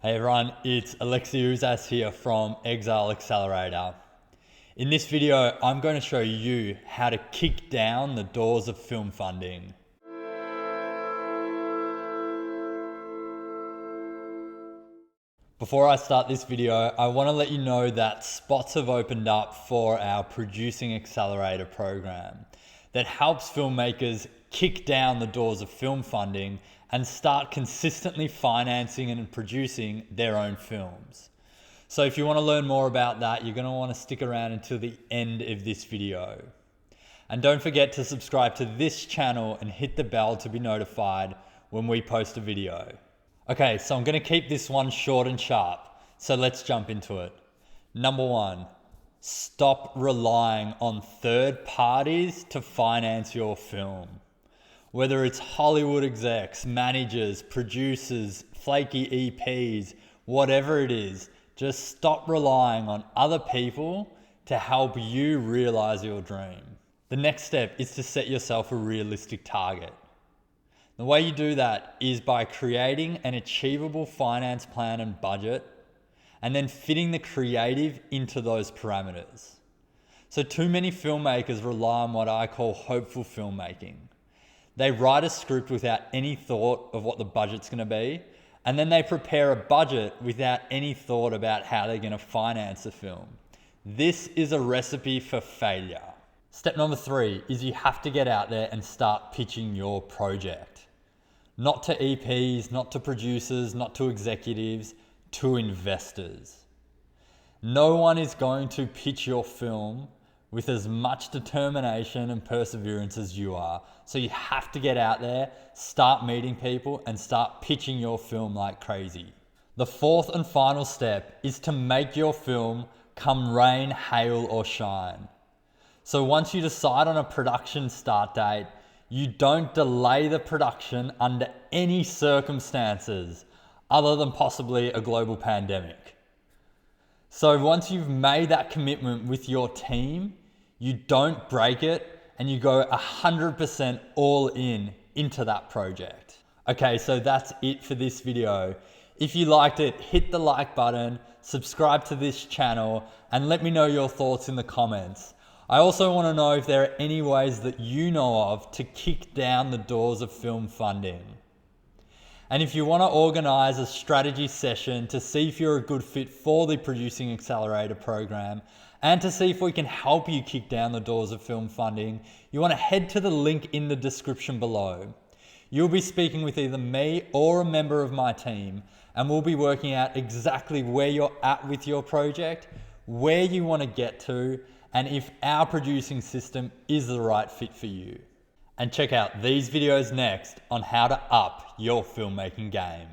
Hey everyone, it's Alexi Uzas here from Exile Accelerator. In this video, I'm going to show you how to kick down the doors of film funding. Before I start this video, I want to let you know that spots have opened up for our Producing Accelerator program that helps filmmakers kick down the doors of film funding and start consistently financing and producing their own films. So if you want to learn more about that, you're going to want to stick around until the end of this video. And don't forget to subscribe to this channel and hit the bell to be notified when we post a video. Okay, so I'm going to keep this one short and sharp. So let's jump into it. Number one, stop relying on third parties to finance your film. Whether it's Hollywood execs, managers, producers, flaky EPs, whatever it is, just stop relying on other people to help you realize your dream. The next step is to set yourself a realistic target. The way you do that is by creating an achievable finance plan and budget, and then fitting the creative into those parameters. So too many filmmakers rely on what I call hopeful filmmaking. They write a script without any thought of what the budget's going to be, and then they prepare a budget without any thought about how they're going to finance the film. This is a recipe for failure. Step number 3 is you have to get out there and start pitching your project. Not to EPs, not to producers, not to executives, to investors. No one is going to pitch your film with as much determination and perseverance as you are. So you have to get out there, start meeting people, and start pitching your film like crazy. The fourth and final step is to make your film come rain, hail, or shine. So once you decide on a production start date, you don't delay the production under any circumstances other than possibly a global pandemic. So once you've made that commitment with your team, you don't break it and you go 100% all in into that project. Okay, so that's it for this video. If you liked it, hit the like button, subscribe to this channel, and let me know your thoughts in the comments. I also want to know if there are any ways that you know of to kick down the doors of film funding. And if you want to organize a strategy session to see if you're a good fit for the Producing Accelerator program and to see if we can help you kick down the doors of film funding, you want to head to the link in the description below. You'll be speaking with either me or a member of my team, and we'll be working out exactly where you're at with your project, where you want to get to, and if our producing system is the right fit for you. And check out these videos next on how to up your filmmaking game.